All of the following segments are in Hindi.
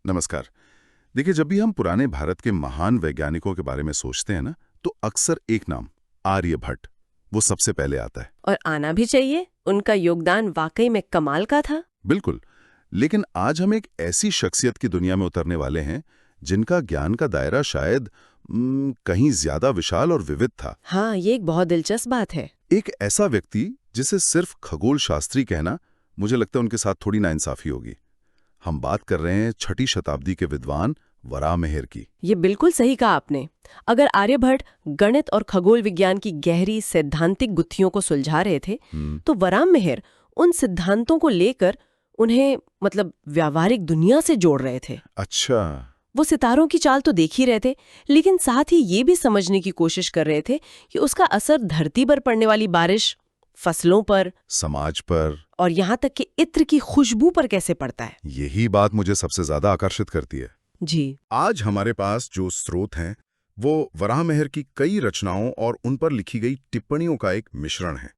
नमस्कार। देखिए, जब भी हम पुराने भारत के महान वैज्ञानिकों के बारे में सोचते हैं ना, तो अक्सर एक नाम आर्यभट्ट वो सबसे पहले आता है। और आना भी चाहिए, उनका योगदान वाकई में कमाल का था। बिल्कुल। लेकिन आज हम एक ऐसी शख्सियत की दुनिया में उतरने वाले हैं जिनका ज्ञान का दायरा शायद कहीं ज्यादा विशाल और विविध था। हाँ, ये एक बहुत दिलचस्प बात है। एक ऐसा व्यक्ति जिसे सिर्फ खगोल शास्त्री कहना, मुझे लगता है उनके साथ थोड़ी नाइंसाफी होगी। हम बात कर रहे हैं 6ठी शताब्दी के विद्वान वराहमिहिर की। ये बिल्कुल सही कहा आपने। अगर आर्यभट्ट गणित और खगोल विज्ञान की गहरी सैद्धांतिक गुत्थियों को सुलझा रहे थे, तो वराहमिहिर उन सिद्धांतों को लेकर उन्हें व्यावहारिक दुनिया से जोड़ रहे थे। अच्छा। वो सितारों की चाल तो देख ही रहे थे, लेकिन साथ ही ये भी समझने की कोशिश कर रहे थे कि उसका असर धरती पर पड़ने वाली बारिश, फसलों पर, समाज पर और यहाँ तक कि इत्र की खुशबू पर कैसे पड़ता है। यही बात मुझे सबसे ज्यादा आकर्षित करती है। जी। आज हमारे पास जो स्रोत हैं वो वराहमिहिर की कई रचनाओं और उन पर लिखी गई टिप्पणियों का एक मिश्रण है।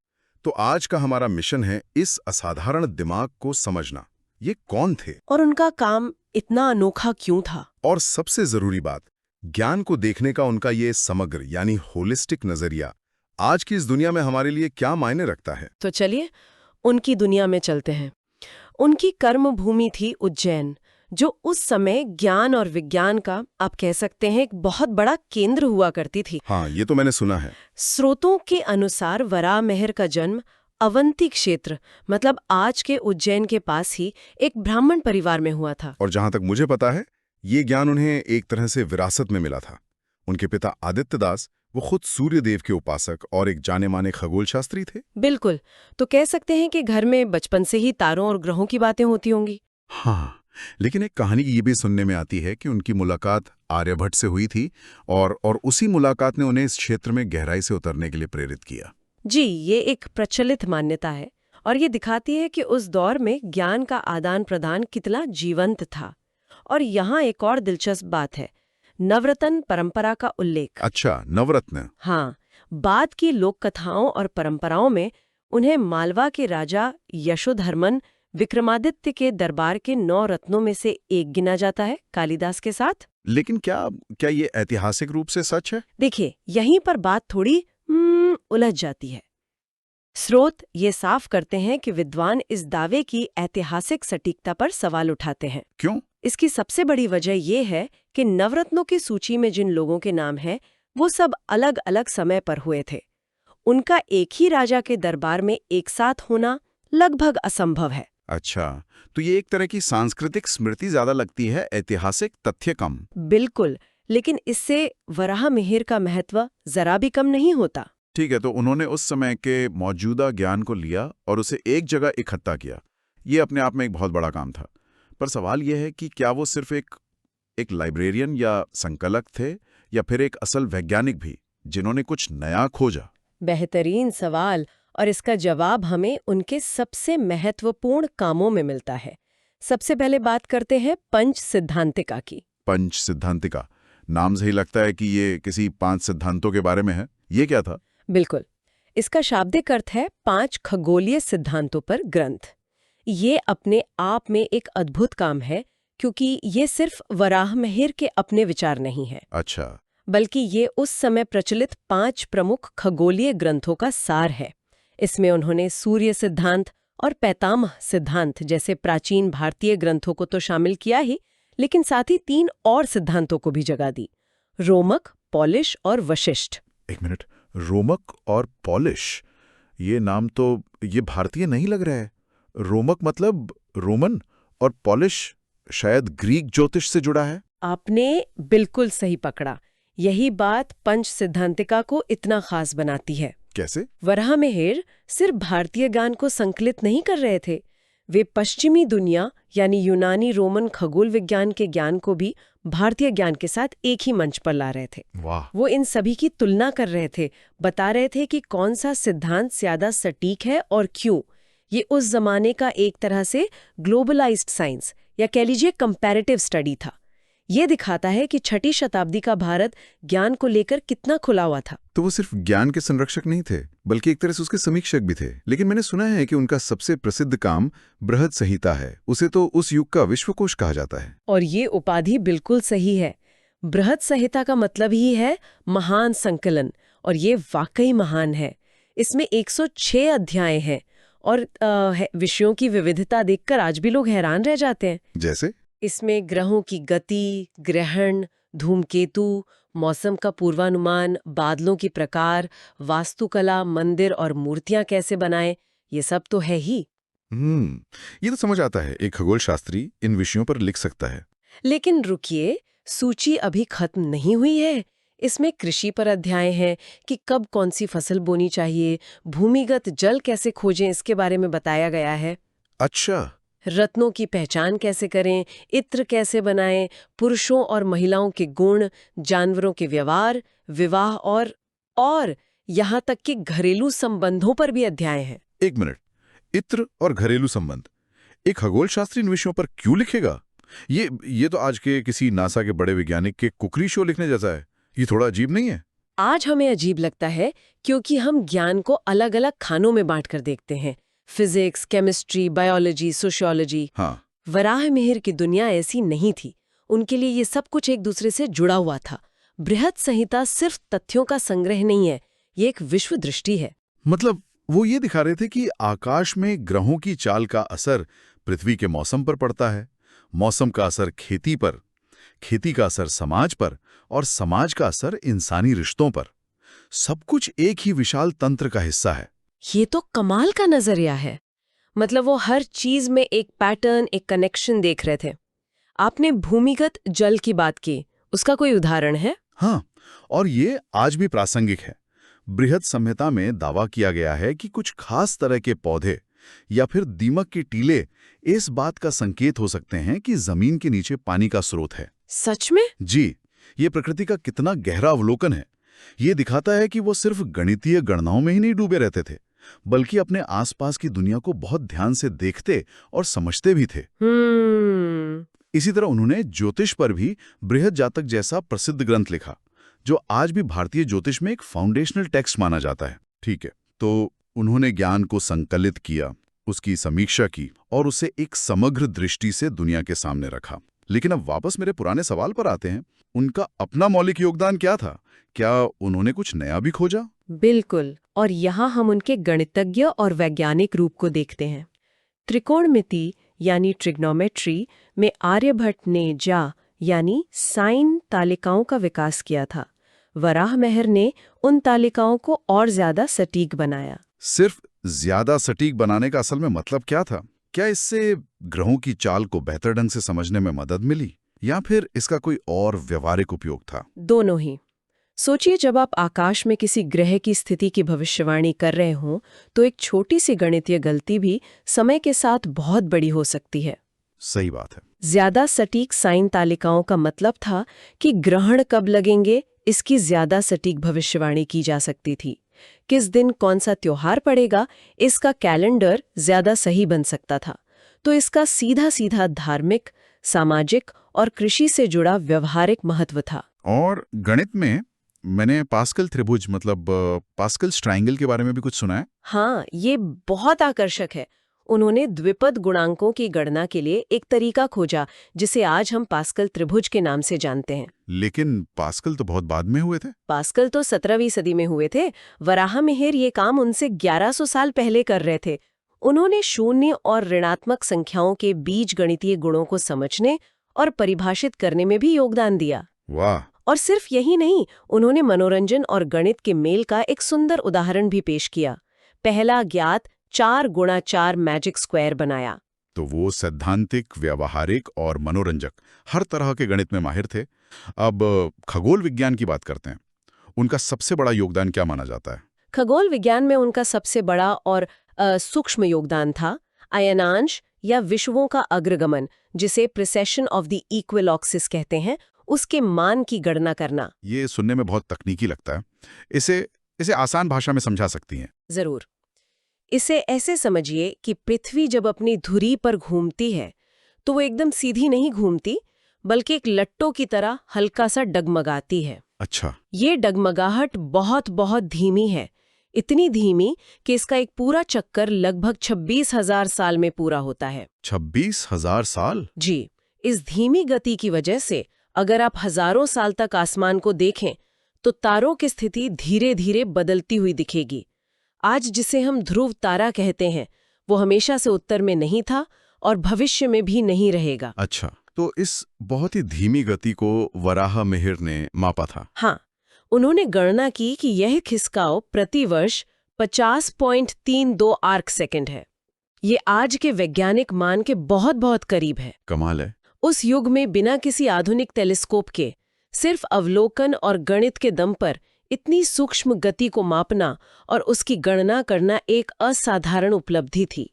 तो आज का हमारा मिशन है इस असाधारण दिमाग को समझना। ये कौन थे और उनका काम इतना अनोखा क्यों था? और सबसे जरूरी बात, ज्ञान को देखने का उनका ये समग्र यानी होलिस्टिक नजरिया आज की इस दुनिया में हमारे लिए क्या मायने रखता है। तो चलिए उनकी दुनिया में चलते हैं। उनकी कर्म भूमि थी उज्जैन, जो उस समय ज्ञान और विज्ञान का, आप कह सकते हैं, एक बहुत बड़ा केंद्र हुआ करती थी। हाँ, ये तो मैंने सुना है। स्रोतों के अनुसार वराहमिहिर का जन्म अवंती क्षेत्र, आज के उज्जैन के पास ही, एक ब्राह्मण परिवार में हुआ था। और जहां तक मुझे पता है, ये ज्ञान उन्हें एक तरह से विरासत में मिला था। उनके पिता आदित्य दास वो खुद सूर्यदेव के उपासक और एक जाने माने खगोल शास्त्री थे। बिल्कुल। तो कह सकते हैं कि घर में बचपन से ही तारों और ग्रहों की बातें होती होंगी। हाँ, लेकिन एक कहानी ये भी सुनने में आती है कि उनकी मुलाकात आर्यभट्ट से हुई थी और उसी मुलाकात ने उन्हें इस क्षेत्र में गहराई से उतरने के लिए प्रेरित किया। जी, ये एक प्रचलित मान्यता है और ये दिखाती है कि उस दौर में ज्ञान का आदान प्रदान कितना जीवंत था। और यहाँ एक और दिलचस्प बात है, नवरत्न परंपरा का उल्लेख। अच्छा, नवरत्न। हाँ, बाद की लोक कथाओं और परंपराओं में उन्हें मालवा के राजा यशोधर्मन विक्रमादित्य के दरबार के 9 रत्नों में से एक गिना जाता है, कालिदास के साथ। लेकिन क्या ये ऐतिहासिक रूप से सच है? देखिए, यहीं पर बात थोड़ी उलझ जाती है। स्रोत ये साफ करते हैं कि विद्वान इस दावे की ऐतिहासिक सटीकता पर सवाल उठाते हैं। क्यों? इसकी सबसे बड़ी वजह ये है कि नवरत्नों की सूची में जिन लोगों के नाम हैं, वो सब अलग अलग समय पर हुए थे। उनका एक ही राजा के दरबार में एक साथ होना लगभग असंभव है। अच्छा, तो ये एक तरह की सांस्कृतिक स्मृति ज्यादा लगती है, ऐतिहासिक तथ्य कम। बिल्कुल, लेकिन इससे वराहमिहिर का महत्व जरा भी कम नहीं होता। ठीक है, तो उन्होंने उस समय के मौजूदा ज्ञान को लिया और उसे एक जगह इकट्ठा किया। ये अपने आप में एक बहुत बड़ा काम था। पर सवाल यह है कि क्या वो सिर्फ एक लाइब्रेरियन या संकलक थे, या फिर एक असल वैज्ञानिक भी जिन्होंने कुछ नया खोजा? बेहतरीन सवाल, और इसका जवाब हमें उनके सबसे महत्वपूर्ण कामों में मिलता है। सबसे पहले बात करते हैं पंच सिद्धांतिका की। पंच सिद्धांतिका, नाम से ही लगता है कि ये किसी 5 सिद्धांतों के बारे में है। ये क्या था? बिल्कुल, इसका शाब्दिक अर्थ है 5 खगोलीय सिद्धांतों पर ग्रंथ। ये अपने आप में एक अद्भुत काम है, क्योंकि ये सिर्फ वराहमिहिर के अपने विचार नहीं है। अच्छा। बल्कि ये उस समय प्रचलित 5 प्रमुख खगोलीय ग्रंथों का सार है। इसमें उन्होंने सूर्य सिद्धांत और पैतामह सिद्धांत जैसे प्राचीन भारतीय ग्रंथों को तो शामिल किया ही, लेकिन साथ ही 3 और सिद्धांतों को भी जगह दी: रोमक, पॉलिश और वशिष्ठ। एक मिनट, रोमक और पॉलिश, ये नाम तो ये भारतीय नहीं लग रहा है। रोमक मतलब रोमन, और पॉलिश शायद ग्रीक ज्योतिष से जुड़ा है। आपने बिल्कुल सही पकड़ा। यही बात पंच सिद्धांतिका को इतना खास बनाती है। कैसे? वराहमिहिर सिर्फ भारतीय ज्ञान को संकलित नहीं कर रहे थे, वे पश्चिमी दुनिया यानी यूनानी रोमन खगोल विज्ञान के ज्ञान को भी भारतीय ज्ञान के साथ एक ही मंच पर ला रहे थे। वाह! वो इन सभी की तुलना कर रहे थे, बता रहे थे कि कौन सा सिद्धांत ज्यादा सटीक है और क्यों। ये उस जमाने का एक तरह से ग्लोबलाइज्ड साइंस, या कह लीजिए कंपैरेटिव स्टडी था। ये दिखाता है कि 6ठी शताब्दी का भारत ज्ञान को लेकर कितना खुला हुआ था। तो वो सिर्फ ज्ञान के संरक्षक नहीं थे, बल्कि एक तरह से उसके समीक्षक भी थे। लेकिन मैंने सुना है कि उनका सबसे प्रसिद्ध काम बृहद संहिता है। उसे तो उस युग का विश्वकोश कहा जाता है। और ये उपाधि बिल्कुल सही है। बृहद संहिता का मतलब ही है महान संकलन, और ये वाकई महान है। इसमें 106 अध्याय हैं और विषयों की विविधता देखकर आज भी लोग हैरान रह जाते हैं। जैसे इसमें ग्रहों की गति, ग्रहण, धूमकेतु, मौसम का पूर्वानुमान, बादलों की प्रकार, वास्तुकला, मंदिर और मूर्तियां कैसे बनाएं, ये सब तो है ही। ये तो समझ आता है, एक खगोल शास्त्री इन विषयों पर लिख सकता है। लेकिन रुकिए, सूची अभी खत्म नहीं हुई है। इसमें कृषि पर अध्याय हैं कि कब कौन सी फसल बोनी चाहिए, भूमिगत जल कैसे खोजें, इसके बारे में बताया गया है। अच्छा। रत्नों की पहचान कैसे करें, इत्र कैसे बनाएं, पुरुषों और महिलाओं के गुण, जानवरों के व्यवहार, विवाह और यहाँ तक कि घरेलू संबंधों पर भी अध्याय हैं। एक मिनट, इत्र और घरेलू संबंध, एक खगोल शास्त्री इन विषयों पर क्यों लिखेगा? ये तो आज के किसी नासा के बड़े वैज्ञानिक के कुकरी शो लिखने जैसा है। ये थोड़ा अजीब नहीं है? आज हमें अजीब लगता है क्योंकि हम ज्ञान को अलग अलग खानों में बांटकर देखते हैं, फिजिक्स, केमिस्ट्री, बायोलॉजी, सोशियोलॉजी। हाँ। वराहमिहिर की दुनिया ऐसी नहीं थी। उनके लिए ये सब कुछ एक दूसरे से जुड़ा हुआ था। बृहद संहिता सिर्फ तथ्यों का संग्रह नहीं है, ये एक विश्व दृष्टि है। मतलब वो ये दिखा रहे थे कि आकाश में ग्रहों की चाल का असर पृथ्वी के मौसम पर पड़ता है, मौसम का असर खेती पर, खेती का असर समाज पर, और समाज का असर इंसानी रिश्तों पर। सब कुछ एक ही विशाल तंत्र का हिस्सा है। ये तो कमाल का नजरिया है। मतलब वो हर चीज में एक पैटर्न, एक कनेक्शन देख रहे थे। आपने भूमिगत जल की बात की, उसका कोई उदाहरण है? हाँ, और ये आज भी प्रासंगिक है। बृहद संहिता में दावा किया गया है कि कुछ खास तरह के पौधे या फिर दीमक के टीले इस बात का संकेत हो सकते हैं कि जमीन के नीचे पानी का स्रोत है। सच में? जी, ये प्रकृति का कितना गहरा अवलोकन है। ये दिखाता है कि वो सिर्फ गणितीय गणनाओं में ही नहीं डूबे रहते थे, बल्कि अपने आसपास की दुनिया को बहुत ध्यान से देखते और समझते भी थे। इसी तरह उन्होंने ज्योतिष पर भी बृहद जातक जैसा प्रसिद्ध ग्रंथ लिखा, जो आज भी भारतीय ज्योतिष में एक फाउंडेशनल टेक्स्ट माना जाता है। ठीक है, तो उन्होंने ज्ञान को संकलित किया, उसकी समीक्षा की और उसे एक समग्र दृष्टि से दुनिया के सामने रखा। लेकिन अब वापस मेरे पुराने सवाल पर आते हैं, उनका अपना मौलिक योगदान क्या था? क्या उन्होंने कुछ नया भी खोजा? बिल्कुल, और यहाँ हम उनके गणितज्ञ और वैज्ञानिक रूप को देखते हैं। त्रिकोणमिति यानी ट्रिग्नोमेट्री में आर्यभट्ट ने यानी साइन तालिकाओं का विकास किया था। वराहमिहिर ने उन तालिकाओं को और ज्यादा सटीक बनाया। सिर्फ ज्यादा सटीक बनाने का असल में मतलब क्या था? क्या इससे ग्रहों की चाल को बेहतर ढंग से समझने में मदद मिली, या फिर इसका कोई और व्यवहारिक उपयोग था? दोनों ही। सोचिए, जब आप आकाश में किसी ग्रह की स्थिति की भविष्यवाणी कर रहे हों, तो एक छोटी सी गणितीय गलती भी समय के साथ बहुत बड़ी हो सकती है। सही बात है। ज्यादा सटीक साइन तालिकाओं का मतलब था कि ग्रहण कब लगेंगे, इसकी ज्यादा सटीक भविष्यवाणी की जा सकती थी। किस दिन कौन सा त्योहार पड़ेगा, इसका कैलेंडर ज्यादा सही बन सकता था। तो इसका सीधा सीधा धार्मिक, सामाजिक और कृषि से जुड़ा व्यवहारिक महत्व था। और गणित में मैंने पास्कल त्रिभुज मतलब पास्कल्स ट्रायंगल के बारे में भी कुछ सुना है। हाँ, ये बहुत आकर्षक है। उन्होंने द्विपद गुणांकों की गणना के लिए एक तरीका खोजा, जिसे आज हम पास्कल त्रिभुज के नाम से जानते हैं। लेकिन पास्कल तो बहुत बाद में हुए थे। पास्कल तो 17वीं सदी में हुए थे। वराहमिहिर ये काम उनसे 1100 साल पहले कर रहे थे। उन्होंने शून्य और ऋणात्मक संख्याओं के बीज गणितीय गुणों को समझने और परिभाषित करने में भी योगदान दिया। वाह! और सिर्फ यही नहीं, उन्होंने मनोरंजन और गणित के मेल का एक सुंदर उदाहरण भी पेश किया। पहला ज्ञात 4x4 मैजिक स्क्वायर बनाया। तो वो सैद्धांतिक, व्यावहारिक और मनोरंजक हर तरह के गणित में माहिर थे। अब खगोल विज्ञान की बात करते हैं। उनका सबसे बड़ा योगदान क्या माना जाता है? खगोल विज्ञान में उनका सबसे बड़ा और सूक्ष्म योगदान था अयनांश या विश्वों का अग्रगमन, जिसे प्रिसेशन ऑफ द इक्विलॉक्सिस कहते हैं, उसके मान की गणना करना। ये सुनने में बहुत तकनीकी लगता है। इसे आसान भाषा में समझा सकती हैं? जरूर। इसे ऐसे समझिए कि पृथ्वी जब अपनी धुरी पर घूमती है तो वो एकदम सीधी नहीं घूमती, बल्कि एक लट्टों की तरह हल्का सा डगमगाती है। अच्छा। ये डगमगाहट बहुत बहुत धीमी है, इतनी धीमी कि इसका एक पूरा चक्कर लगभग 26,000 साल में पूरा होता है। 26,000 साल? जी, इस धीमी गति की वजह से अगर आप हजारों साल तक आसमान को देखें तो तारों की स्थिति धीरे धीरे बदलती हुई दिखेगी। आज जिसे हम ध्रुव तारा कहते हैं वो हमेशा से उत्तर में नहीं था और भविष्य में भी नहीं रहेगा। अच्छा, तो इस बहुत ही धीमी गति को वराह मिहिर ने मापा था। हाँ, उन्होंने गणना की कि यह खिसकाव प्रति वर्ष 50.32 आर्क सेकंड है। ये आज के वैज्ञानिक मान के बहुत बहुत करीब है। कमाल है। उस युग में बिना किसी आधुनिक टेलीस्कोप के सिर्फ अवलोकन और गणित के दम पर इतनी सूक्ष्म गति को मापना और उसकी गणना करना एक असाधारण उपलब्धि थी।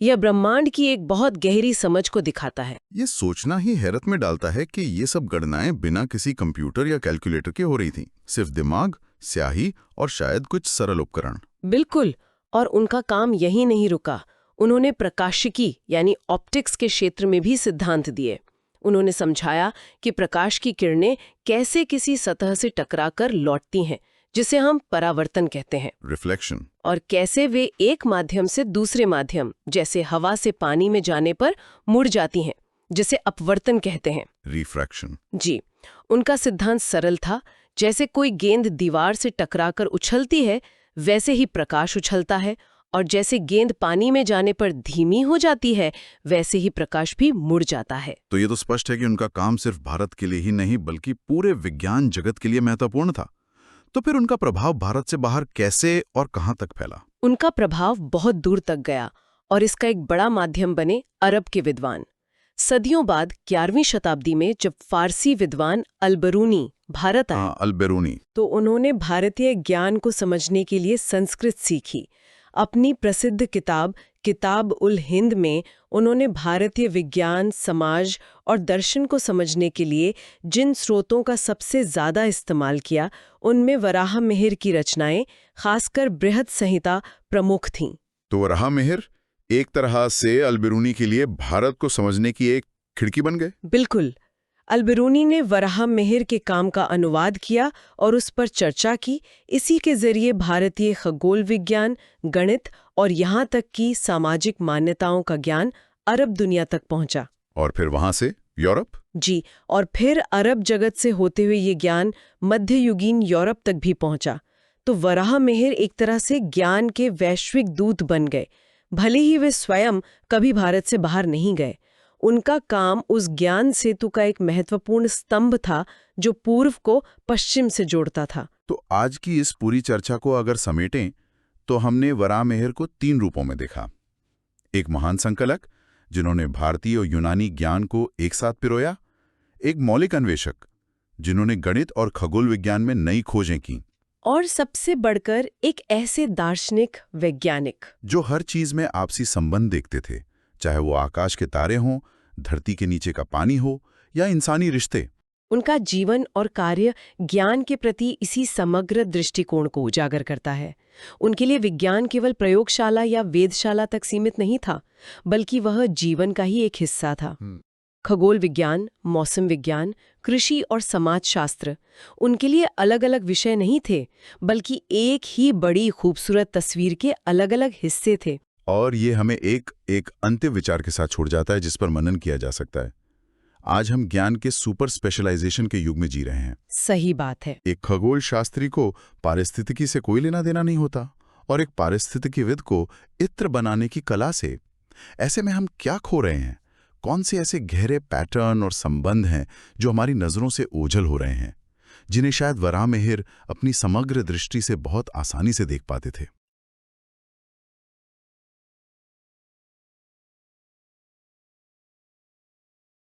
यह ब्रह्मांड की एक बहुत गहरी समझ को दिखाता है। ये सोचना ही हैरत में डालता है कि ये सब गणनाएं बिना किसी कंप्यूटर या कैलकुलेटर के हो रही थीं। सिर्फ दिमाग, स्याही और शायद कुछ सरल उपकरण। बिल्कुल, और उनका काम यही नहीं रुका। उन्होंने प्रकाशिकी यानी ऑप्टिक्स के क्षेत्र में भी सिद्धांत दिए। उन्होंने समझाया कि प्रकाश की किरणें कैसे किसी सतह से टकराकर लौटती हैं, जिसे हम परावर्तन कहते हैं, रिफ्लेक्शन, और कैसे वे एक माध्यम से दूसरे माध्यम जैसे हवा से पानी में जाने पर मुड़ जाती हैं, जिसे अपवर्तन कहते हैं, रिफ्रैक्शन। जी, उनका सिद्धांत सरल था। जैसे कोई गेंद दीवार से टकराकर उछलती है वैसे ही प्रकाश उछलता है, और जैसे गेंद पानी में जाने पर धीमी हो जाती है वैसे ही प्रकाश भी मुड़ जाता है। तो ये तो स्पष्ट है कि उनका काम सिर्फ भारत के लिए ही नहीं बल्कि पूरे विज्ञान जगत के लिए महत्वपूर्ण था। तो फिर उनका प्रभाव भारत से बाहर कैसे और कहां तक फैला? उनका प्रभाव बहुत दूर तक गया और इसका एक बड़ा माध्यम बने अरब के विद्वान। सदियों बाद 11वीं शताब्दी में जब फारसी विद्वान अल-बिरूनी भारत आए, अल-बिरूनी, तो उन्होंने भारतीय ज्ञान को समझने के लिए संस्कृत सीखी। अपनी प्रसिद्ध किताब उल हिंद में उन्होंने भारतीय विज्ञान, समाज और दर्शन को समझने के लिए जिन स्रोतों का सबसे ज्यादा इस्तेमाल किया उनमें वराह मिहिर की रचनाएं, खासकर बृहद संहिता, प्रमुख थीं। तो वराह मिहिर एक तरह से अल-बिरूनी के लिए भारत को समझने की एक खिड़की बन गए। बिल्कुल, अल-बिरूनी ने वराह मिहिर के काम का अनुवाद किया और उस पर चर्चा की। इसी के जरिए भारतीय खगोल विज्ञान, गणित और यहाँ तक कि सामाजिक मान्यताओं का ज्ञान अरब दुनिया तक पहुंचा। और फिर वहां से यूरोप? जी, और फिर अरब जगत से होते हुए ये ज्ञान मध्ययुगीन यूरोप तक भी पहुंचा। तो वराह मिहिर एक तरह से ज्ञान के वैश्विक दूत बन गए, भले ही वे स्वयं कभी भारत से बाहर नहीं गए। उनका काम उस ज्ञान सेतु का एक महत्वपूर्ण स्तंभ था जो पूर्व को पश्चिम से जोड़ता था। तो आज की इस पूरी चर्चा को अगर समेटें तो हमने वराह मिहिर को 3 रूपों में देखा। एक महान संकलक जिन्होंने भारतीय और यूनानी ज्ञान को एक साथ पिरोया, एक मौलिक अन्वेषक जिन्होंने गणित और खगोल विज्ञान में नई खोजें की, और सबसे बढ़कर एक ऐसे दार्शनिक वैज्ञानिक जो हर चीज में आपसी संबंध देखते थे, चाहे वो आकाश के तारे हों, धरती के नीचे का पानी हो या इंसानी रिश्ते। उनका जीवन और कार्य ज्ञान के प्रति इसी समग्र दृष्टिकोण को उजागर करता है। उनके लिए विज्ञान केवल प्रयोगशाला या वेधशाला तक सीमित नहीं था, बल्कि वह जीवन का ही एक हिस्सा था। खगोल विज्ञान, मौसम विज्ञान, कृषि और समाजशास्त्र उनके लिए अलग अलग विषय नहीं थे, बल्कि एक ही बड़ी खूबसूरत तस्वीर के अलग अलग हिस्से थे। और ये हमें एक अंतिम विचार के साथ छोड़ जाता है जिस पर मनन किया जा सकता है। आज हम ज्ञान के सुपर स्पेशलाइजेशन के युग में जी रहे हैं। सही बात है। एक खगोल शास्त्री को पारिस्थितिकी से कोई लेना देना नहीं होता और एक पारिस्थितिकीविद को इत्र बनाने की कला से। ऐसे में हम क्या खो रहे हैं? कौन से ऐसे गहरे पैटर्न और संबंध हैं जो हमारी नजरों से ओझल हो रहे हैं, जिन्हें शायद वराह मिहिर अपनी समग्र दृष्टि से बहुत आसानी से देख पाते थे?